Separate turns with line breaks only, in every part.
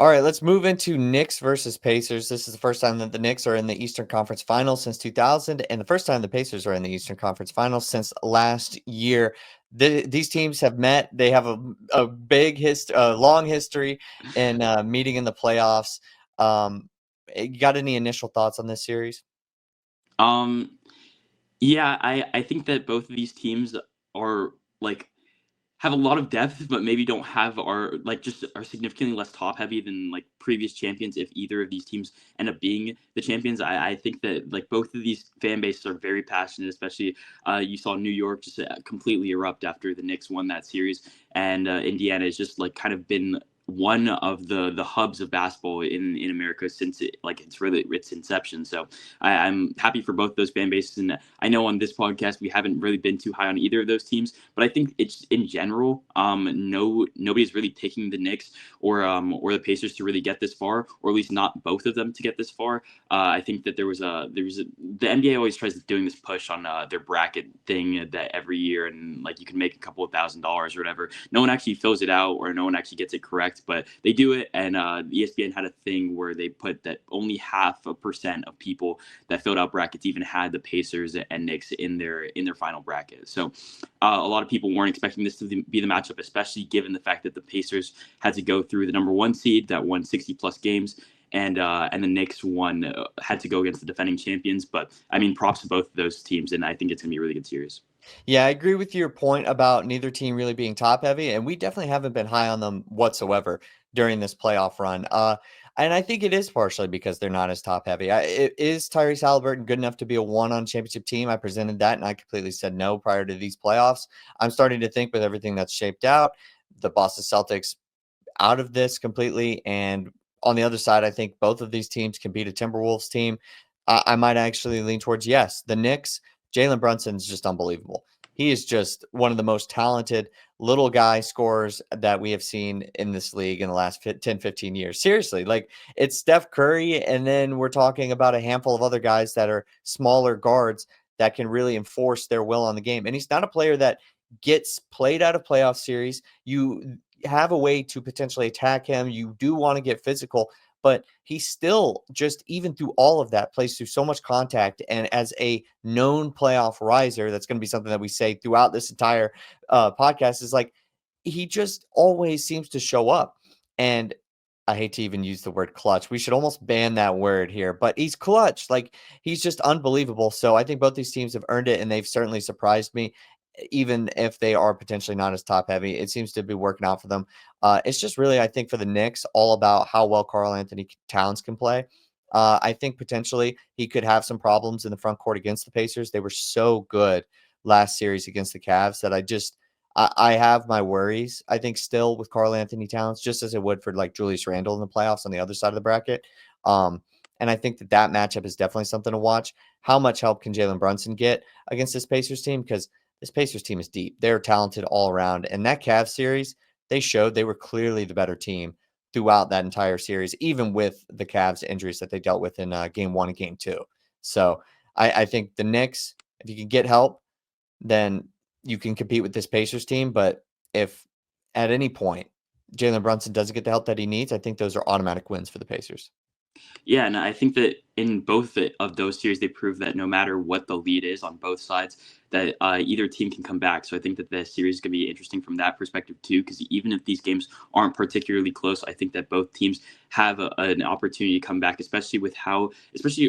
All right, let's move into Knicks versus Pacers. This is the first time that the Knicks are in the Eastern Conference Finals since 2000, and the first time the Pacers are in the Eastern Conference Finals since last year. These teams have met. They have a long history in meeting in the playoffs. You got any initial thoughts on this series?
Um, yeah, I think that both of these teams are like have a lot of depth, but maybe don't have are like just are significantly less top heavy than like previous champions. If either of these teams end up being the champions, I think that like both of these fan bases are very passionate. Especially you saw New York just completely erupt after the Knicks won that series, and Indiana has just like kind of been one of the hubs of basketball in America since its inception. So I'm happy for both those fan bases, and I know on this podcast we haven't really been too high on either of those teams, but I think it's in general, nobody's really picking the Knicks or the Pacers to really get this far, or at least not both of them to get this far. I think that the NBA always tries to doing this push on their bracket thing that every year, and like you can make a couple of $1,000s or whatever. No one actually fills it out, or no one actually gets it correct, but they do it. And ESPN had a thing where they put that only 0.5% of people that filled out brackets even had the Pacers and Knicks in their final bracket. So a lot of people weren't expecting this to be the matchup, especially given the fact that the Pacers had to go through the number one seed that won 60 plus games. And the Knicks had to go against the defending champions. But I mean, props to both of those teams, and I think it's gonna be a really good series.
Yeah, I agree with your point about neither team really being top heavy, and we definitely haven't been high on them whatsoever during this playoff run. And I think it is partially because they're not as top heavy. Is Tyrese Halliburton good enough to be a one-on championship team? I presented that, and I completely said no prior to these playoffs. I'm starting to think with everything that's shaped out, the Boston Celtics out of this completely. And on the other side, I think both of these teams can beat a Timberwolves team. I might actually lean towards yes. The Knicks, Jalen Brunson is just unbelievable. He is just one of the most talented little guy scorers that we have seen in this league in the last 10, 15 years. Seriously, like it's Steph Curry, and then we're talking about a handful of other guys that are smaller guards that can really enforce their will on the game. And he's not a player that gets played out of playoff series. You have a way to potentially attack him. You do want to get physical, but he still just even through all of that plays through so much contact. And as a known playoff riser, that's going to be something that we say throughout this entire podcast is like he just always seems to show up. And I hate to even use the word clutch. We should almost ban that word here, but he's clutch. Like he's just unbelievable. So I think both these teams have earned it, and they've certainly surprised me even if they are potentially not as top heavy. It seems to be working out for them. It's just really, I think, for the Knicks, all about how well Karl Anthony Towns can play. I think potentially he could have some problems in the front court against the Pacers. They were so good last series against the Cavs that I have my worries, I think, still with Karl Anthony Towns, just as it would for like Julius Randle in the playoffs on the other side of the bracket. And I think that matchup is definitely something to watch. How much help can Jalen Brunson get against this Pacers team? Because this Pacers team is deep. They're talented all around. And that Cavs series, they showed they were clearly the better team throughout that entire series, even with the Cavs injuries that they dealt with in game one and game two. So I think the Knicks, if you can get help, then you can compete with this Pacers team. But if at any point Jalen Brunson doesn't get the help that he needs, I think those are automatic wins for the Pacers.
Yeah, and I think that in both of those series, they prove that no matter what the lead is on both sides, that either team can come back. So I think that the series is going to be interesting from that perspective too, because even if these games aren't particularly close, I think that both teams have an opportunity to come back, especially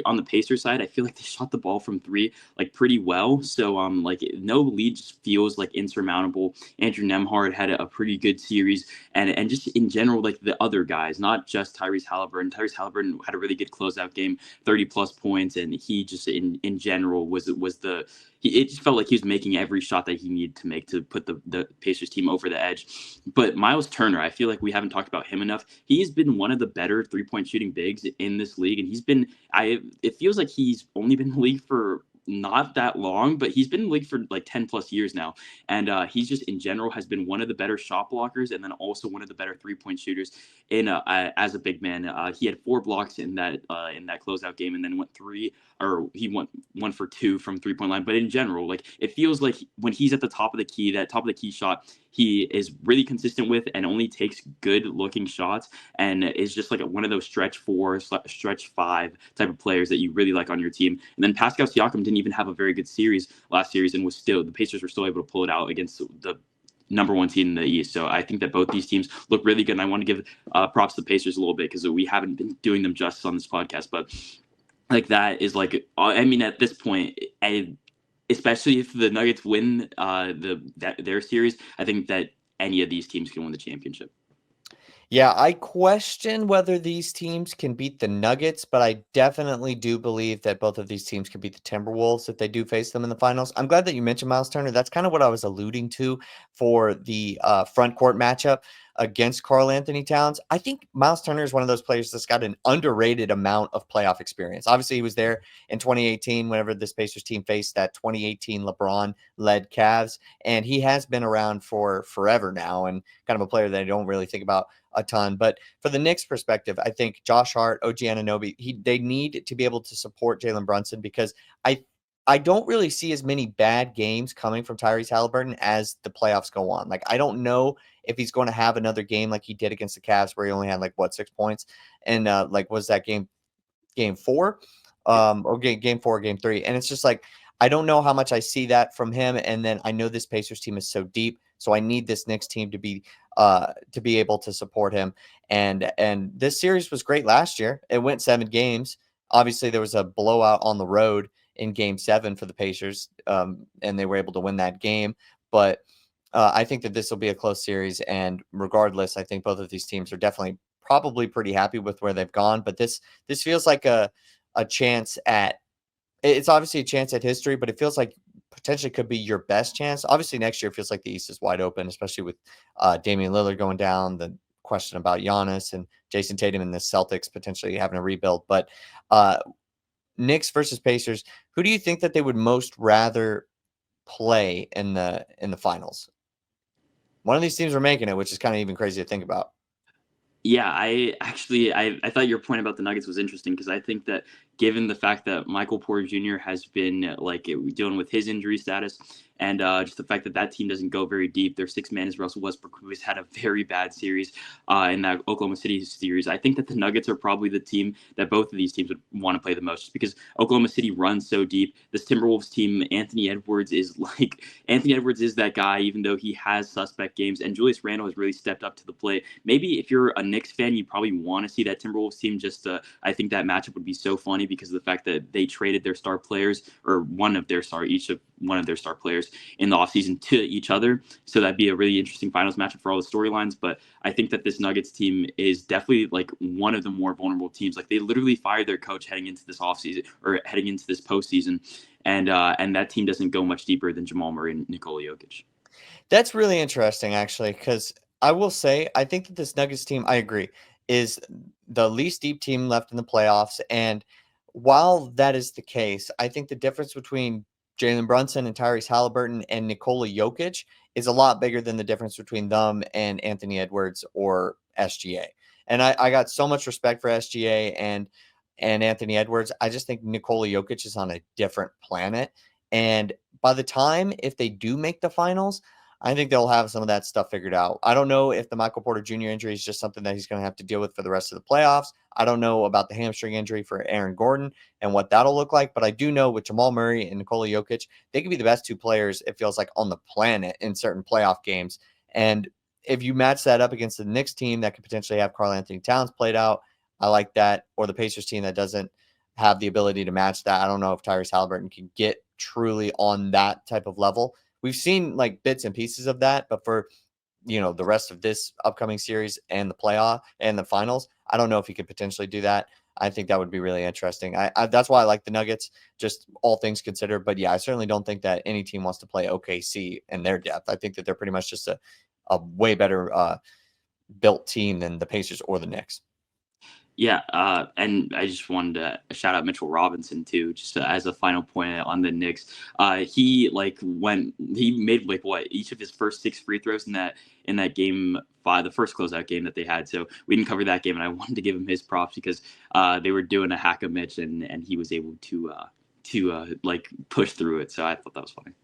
on the Pacers side, I feel like they shot the ball from three like pretty well. So like no lead just feels like insurmountable. Andrew Nemhard had a pretty good series, and just in general, like the other guys, not just Tyrese Halliburton. Tyrese Halliburton had a really good closeout game, 30 plus points, and he just in general it just felt like he was making every shot that he needed to make to put the Pacers team over the edge. But Miles Turner, I feel like we haven't talked about him enough. He's been one of the better 3-point shooting bigs in this league, and it feels like he's only been in the league for not that long, but he's been in the league for like 10 plus years now. And he's just in general has been one of the better shot blockers, and then also one of the better 3-point shooters as a big man. He had 4 blocks in that closeout game, and then he went 1 for 2 from 3-point line. But in general, like it feels like when he's at the top of the key, that top of the key shot, he is really consistent with and only takes good looking shots and is just like one of those stretch 4, stretch 5 type of players that you really like on your team. And then Pascal Siakam didn't even have a very good series last series, and the Pacers were still able to pull it out against the number 1 team in the East. So I think that both these teams look really good, and I want to give props to the Pacers a little bit because we haven't been doing them justice on this podcast. But like that is like, I mean, at this point, especially if the Nuggets win their series, I think that any of these teams can win the championship.
Yeah, I question whether these teams can beat the Nuggets, but I definitely do believe that both of these teams can beat the Timberwolves if they do face them in the finals. I'm glad that you mentioned Miles Turner. That's kind of what I was alluding to for the front court matchup against Karl Anthony Towns. I think Miles Turner is one of those players that's got an underrated amount of playoff experience. Obviously, he was there in 2018 whenever this Pacers team faced that 2018 LeBron-led Cavs, and he has been around for forever now and kind of a player that I don't really think about a ton. But for the Knicks perspective, I think Josh Hart, OG Anunoby, they need to be able to support Jalen Brunson because I don't really see as many bad games coming from Tyrese Halliburton as the playoffs go on. Like, I don't know if he's going to have another game like he did against the Cavs where he only had 6 points. And was that game 4? Or game 4, game 3. And it's just like, I don't know how much I see that from him. And then I know this Pacers team is so deep. So I need this Knicks team to be able to support him. And this series was great last year. It went 7 games. Obviously, there was a blowout on the road in game 7 for the Pacers, and they were able to win that game. But I think that this will be a close series. And regardless, I think both of these teams are definitely probably pretty happy with where they've gone. But this feels like a chance at it's obviously a chance at history, but it feels like potentially could be your best chance. Obviously, next year feels like the East is wide open, especially with Damian Lillard going down, the question about Giannis and Jason Tatum and the Celtics potentially having a rebuild. But Knicks versus Pacers, who do you think that they would most rather play in the finals? One of these teams are making it, which is kind of even crazy to think about.
Yeah, I thought your point about the Nuggets was interesting because I think that given the fact that Michael Porter Jr. has been dealing with his injury status and just the fact that that team doesn't go very deep, their 6th man is Russell Westbrook, who has had a very bad series in that Oklahoma City series. I think that the Nuggets are probably the team that both of these teams would want to play the most just because Oklahoma City runs so deep. This Timberwolves team, Anthony Edwards is that guy, even though he has suspect games, and Julius Randle has really stepped up to the plate. Maybe if you're a Knicks fan, you probably want to see that Timberwolves team. I think that matchup would be so funny because of the fact that they traded their star players, or one of their star players in the offseason to each other. So that'd be a really interesting finals matchup for all the storylines. But I think that this Nuggets team is definitely one of the more vulnerable teams. They literally fired their coach heading into this offseason or heading into this postseason. And that team doesn't go much deeper than Jamal Murray and Nikola Jokic.
That's really interesting, actually, because I will say I think that this Nuggets team, I agree, is the least deep team left in the playoffs. And while that is the case, I think the difference between Jalen Brunson and Tyrese Halliburton and Nikola Jokic is a lot bigger than the difference between them and Anthony Edwards or SGA. And I got so much respect for SGA and Anthony Edwards. I just think Nikola Jokic is on a different planet. And by the time, if they do make the finals, I think they'll have some of that stuff figured out. I don't know if the Michael Porter Jr. injury is just something that he's going to have to deal with for the rest of the playoffs. I don't know about the hamstring injury for Aaron Gordon and what that'll look like, but I do know with Jamal Murray and Nikola Jokic, they could be the best 2 players, it feels like, on the planet in certain playoff games. And if you match that up against the Knicks team that could potentially have Karl Anthony Towns played out, I like that. Or the Pacers team that doesn't have the ability to match that. I don't know if Tyrese Halliburton can get truly on that type of level. We've seen bits and pieces of that, but for the rest of this upcoming series and the playoff and the finals, I don't know if he could potentially do that. I think that would be really interesting. That's why I like the Nuggets, just all things considered. But yeah, I certainly don't think that any team wants to play OKC in their depth. I think that they're pretty much just a way better built team than the Pacers or the Knicks.
Yeah, and I just wanted to shout out Mitchell Robinson too, just as a final point on the Knicks. He made each of his first 6 free throws in that game 5, the first closeout game that they had. So we didn't cover that game, and I wanted to give him his props because they were doing a hack of Mitch, and he was able to push through it. So I thought that was funny.